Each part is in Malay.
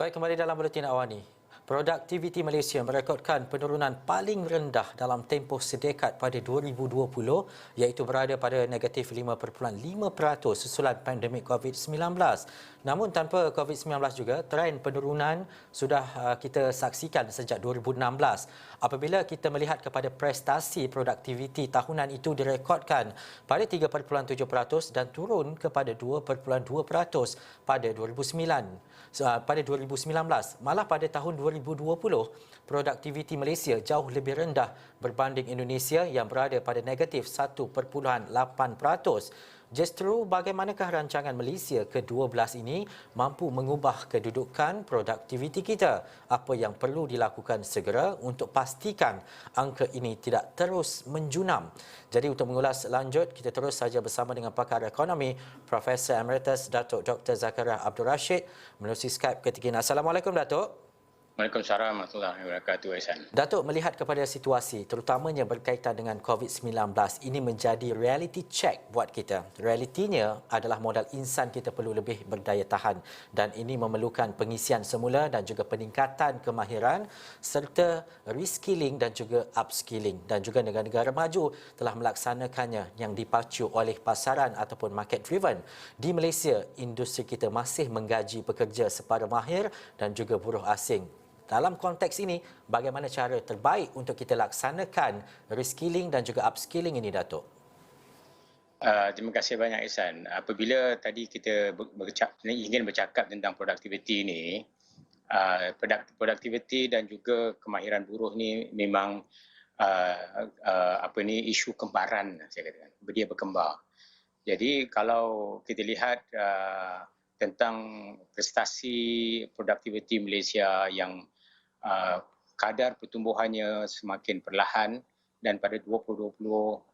Baik, kembali dalam buletin awal ni. Produktiviti Malaysia merekodkan penurunan paling rendah dalam tempoh sedekat pada 2020 iaitu berada pada negatif 5.5% susulan pandemik COVID-19. Namun tanpa COVID-19 juga, trend penurunan sudah kita saksikan sejak 2016 apabila kita melihat kepada prestasi produktiviti tahunan itu direkodkan pada 3.7% dan turun kepada 2.2% pada 2019. Malah pada tahun 2020, produktiviti Malaysia jauh lebih rendah berbanding Indonesia yang berada pada negatif 1.8%. Justru bagaimanakah rancangan Malaysia ke-12 ini mampu mengubah kedudukan produktiviti kita? Apa yang perlu dilakukan segera untuk pastikan angka ini tidak terus menjunam? Jadi untuk mengulas lanjut, kita terus saja bersama dengan pakar ekonomi Profesor Emeritus Datuk Dr. Zakaria Abdul Rashid melalui Skype ketika ini. Assalamualaikum Datuk. Waalaikumsalam warahmatullahi wabarakatuh, Ihsan. Datuk, melihat kepada situasi terutamanya berkaitan dengan COVID-19, ini menjadi reality check buat kita. Realitinya adalah modal insan kita perlu lebih berdaya tahan dan ini memerlukan pengisian semula dan juga peningkatan kemahiran serta reskilling dan juga upskilling, dan juga negara-negara maju telah melaksanakannya yang dipacu oleh pasaran ataupun market driven. Di Malaysia, industri kita masih menggaji pekerja separa mahir dan juga buruh asing. Dalam konteks ini, bagaimana cara terbaik untuk kita laksanakan reskilling dan juga upskilling ini, Datuk? Terima kasih banyak, Ihsan. Apabila tadi kita ingin bercakap tentang produktiviti ini, produktiviti dan juga kemahiran buruh ni memang isu kembaran, saya katakan. Dia berkembar. Jadi kalau kita lihat tentang prestasi produktiviti Malaysia yang kadar pertumbuhannya semakin perlahan dan pada 2020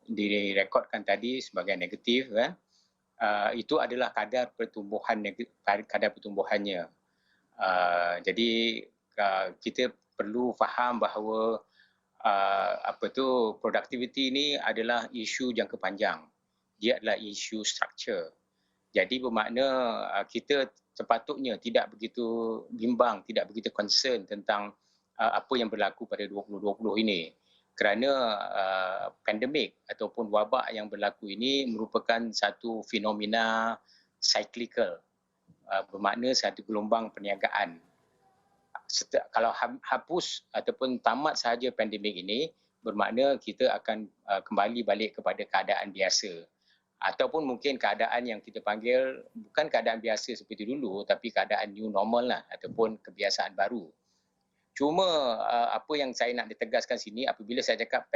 direkodkan tadi sebagai negatif, itu adalah kadar pertumbuhannya. Jadi kita perlu faham bahawa produktiviti ini adalah isu jangka panjang. Dia adalah isu struktur. Jadi bermakna kita sepatutnya tidak begitu bimbang, tidak begitu concern tentang apa yang berlaku pada 2020 ini. Kerana pandemik ataupun wabak yang berlaku ini merupakan satu fenomena cyclical. Bermakna satu gelombang perniagaan. Kalau hapus ataupun tamat sahaja pandemik ini, bermakna kita akan kembali balik kepada keadaan biasa. Ataupun mungkin keadaan yang kita panggil bukan keadaan biasa seperti dulu, tapi keadaan new normal lah, ataupun kebiasaan baru. Cuma apa yang saya nak ditegaskan sini, apabila saya cakap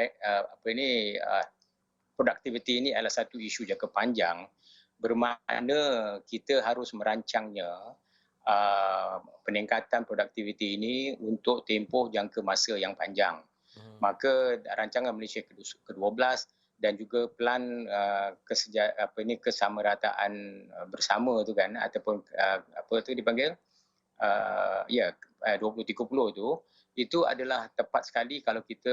produktiviti ini adalah satu isu jangka panjang, bermakna kita harus merancangnya peningkatan produktiviti ini untuk tempoh jangka masa yang panjang. Maka rancangan Malaysia ke-12 dan juga plan kesamarataan bersama tu kan, ataupun apa tu dipanggil 2030 itu adalah tepat sekali kalau kita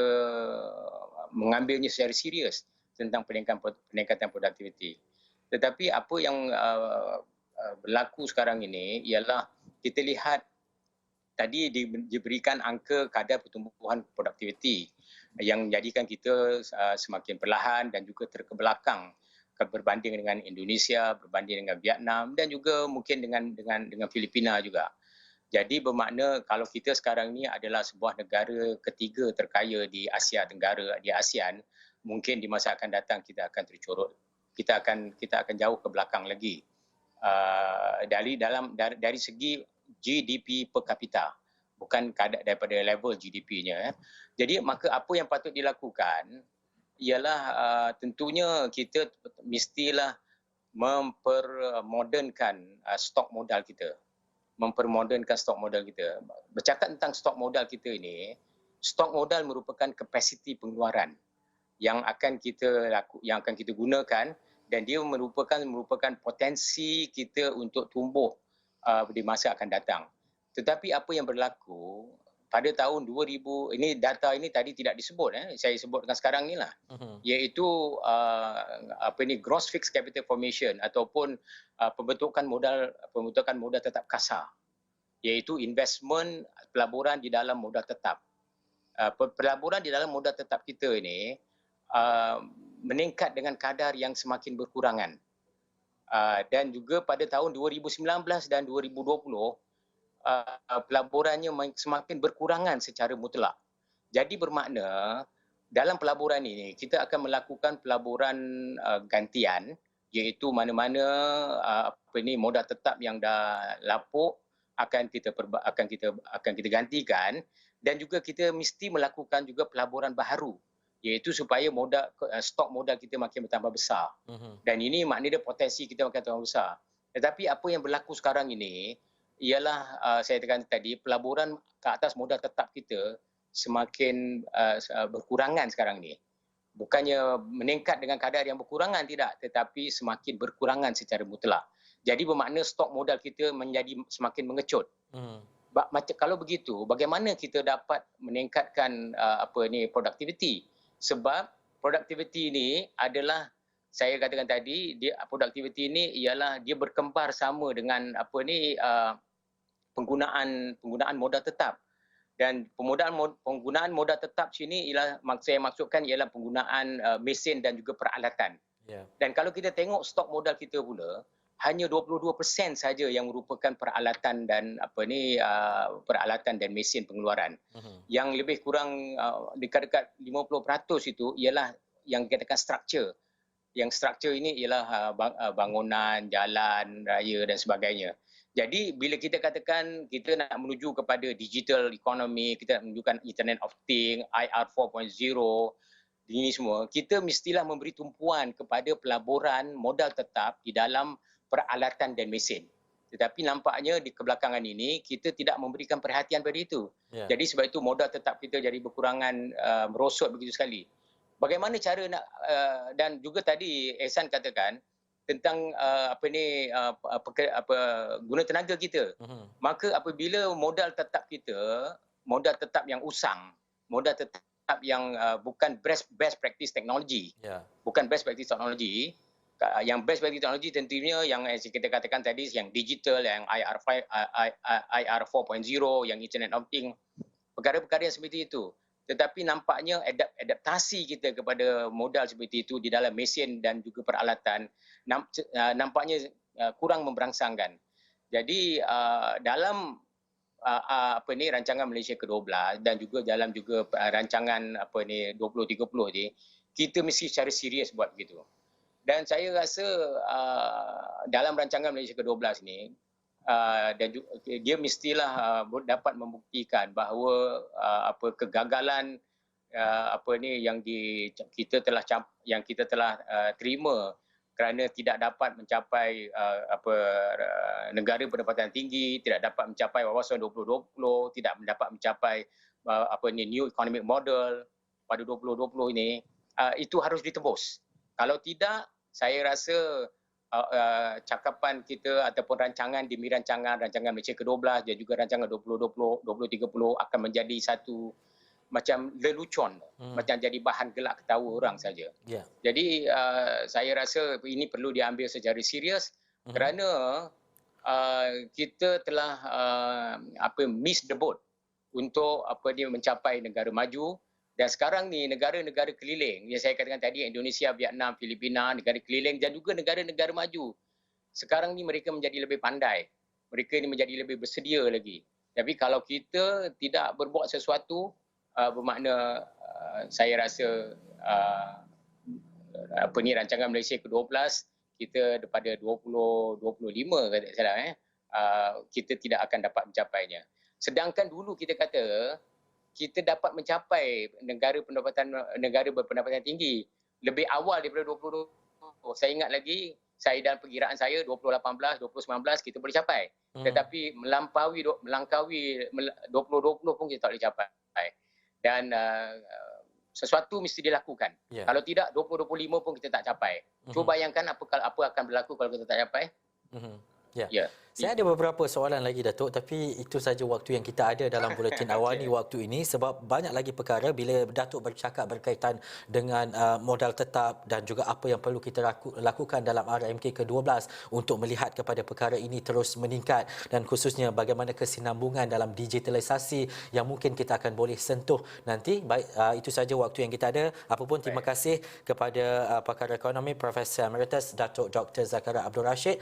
mengambilnya secara serius tentang peningkatan produktiviti. Tetapi apa yang berlaku sekarang ini ialah kita lihat tadi diberikan angka kadar pertumbuhan produktiviti yang menjadikan kita semakin perlahan dan juga terkebelakang berbanding dengan Indonesia, berbanding dengan Vietnam dan juga mungkin dengan Filipina juga. Jadi bermakna kalau kita sekarang ini adalah sebuah negara ketiga terkaya di Asia Tenggara, di ASEAN, mungkin di masa akan datang kita akan tercorot. Kita akan jauh ke belakang lagi. Dari segi GDP per kapita, bukan daripada level GDP-nya. Jadi maka apa yang patut dilakukan ialah tentunya kita mestilah mempermodernkan stok modal kita. Bercakap tentang stok modal kita ini, stok modal merupakan kapasiti pengeluaran yang akan kita gunakan dan dia merupakan potensi kita untuk tumbuh di masa akan datang. Tetapi apa yang berlaku pada tahun 2000, ini data ini tadi tidak disebut, saya sebutkan sekarang ni lah, iaitu gross fixed capital formation ataupun pembentukan modal tetap kasar. iaitu investment pelaburan di dalam modal tetap. Pelaburan di dalam modal tetap kita ini meningkat dengan kadar yang semakin berkurangan. Dan juga pada tahun 2019 dan 2020, pelaburannya semakin berkurangan secara mutlak. Jadi bermakna dalam pelaburan ini kita akan melakukan pelaburan gantian, iaitu mana-mana modal tetap yang dah lapuk akan kita gantikan, dan juga kita mesti melakukan juga pelaburan baharu, iaitu supaya stok modal kita makin bertambah besar. Dan ini maknanya potensi kita makin bertambah besar. Tetapi apa yang berlaku sekarang ini ialah saya tekan tadi, pelaburan ke atas modal tetap kita semakin berkurangan sekarang ni. Bukannya meningkat dengan kadar yang berkurangan, tidak, tetapi semakin berkurangan secara mutlak. Jadi bermakna stok modal kita menjadi semakin mengecut. Kalau begitu, bagaimana kita dapat meningkatkan produktiviti? Sebab produktiviti ini adalah, saya katakan tadi, produktiviti ini ialah dia berkembar sama dengan penggunaan modal tetap. Dan penggunaan modal tetap sini ialah, saya maksudkan ialah penggunaan mesin dan juga peralatan. Dan kalau kita tengok stok modal kita pula, hanya 22% saja yang merupakan peralatan dan peralatan dan mesin pengeluaran. Yang lebih kurang dekat-dekat 50% itu ialah yang dikatakan structure. Yang structure ini ialah bangunan, jalan, raya dan sebagainya. Jadi bila kita katakan kita nak menuju kepada digital economy, kita nak menunjukkan Internet of Things, IR 4.0, ini semua, kita mestilah memberi tumpuan kepada pelaburan modal tetap di dalam peralatan dan mesin. Tetapi nampaknya di kebelakangan ini kita tidak memberikan perhatian pada itu. Jadi sebab itu modal tetap kita jadi berkurangan, merosot begitu sekali. Bagaimana cara nak dan juga tadi Ehsan katakan tentang guna tenaga kita. Maka apabila modal tetap kita, modal tetap yang usang, modal tetap yang bukan best practice technology, bukan best practice technology, yang best practice technology tentunya yang kita katakan tadi, yang digital, yang IR 4.0, yang Internet of Things, perkara-perkara yang seperti itu. Tetapi nampaknya adaptasi kita kepada modal seperti itu di dalam mesin dan juga peralatan nampaknya kurang memberangsangkan. Jadi dalam rancangan Malaysia ke-12 dan juga dalam rancangan 2030 ni, kita mesti secara serius buat begitu. Dan saya rasa dalam rancangan Malaysia ke-12 ni, dan dia mestilah dapat membuktikan bahawa kegagalan yang kita telah terima kerana tidak dapat mencapai negara pendapatan tinggi, tidak dapat mencapai wawasan 2020, tidak dapat mencapai new economic model pada 2020 ini, itu harus ditebus. Kalau tidak, saya rasa cakapan kita ataupun rancangan Malaysia ke-12 dan juga rancangan 2020, 2030 akan menjadi satu macam lelucon, macam jadi bahan gelak ketawa orang saja. Jadi saya rasa ini perlu diambil secara serius kerana kita telah miss the boat untuk mencapai negara maju. Dan sekarang ni negara-negara keliling, yang saya katakan tadi, Indonesia, Vietnam, Filipina, negara keliling dan juga negara-negara maju, sekarang ni mereka menjadi lebih pandai. Mereka ni menjadi lebih bersedia lagi. Tapi kalau kita tidak berbuat sesuatu, bermakna saya rasa rancangan Malaysia ke-12 kita daripada 2025 kata salah, kita tidak akan dapat mencapainya. Sedangkan dulu kita kata kita dapat mencapai negara berpendapatan tinggi lebih awal daripada 2020. Saya ingat lagi, saya dalam perkiraan saya 2018, 2019 kita boleh capai. Tetapi melangkaui 2020 pun kita tak boleh capai. Dan sesuatu mesti dilakukan. Kalau tidak 2025 pun kita tak capai. Cuba bayangkan apa akan berlaku kalau kita tak capai. Ya. Ya. Saya ada beberapa soalan lagi, Datuk, tapi itu saja waktu yang kita ada dalam buletin awal Okey. ni waktu ini, sebab banyak lagi perkara bila Datuk bercakap berkaitan dengan modal tetap dan juga apa yang perlu kita lakukan dalam RMK ke-12 untuk melihat kepada perkara ini terus meningkat, dan khususnya bagaimana kesinambungan dalam digitalisasi yang mungkin kita akan boleh sentuh nanti. Baik, itu saja waktu yang kita ada. Apapun, terima kasih kepada pakar ekonomi Profesor Emeritus Datuk Dr. Zakaria Abdul Rashid.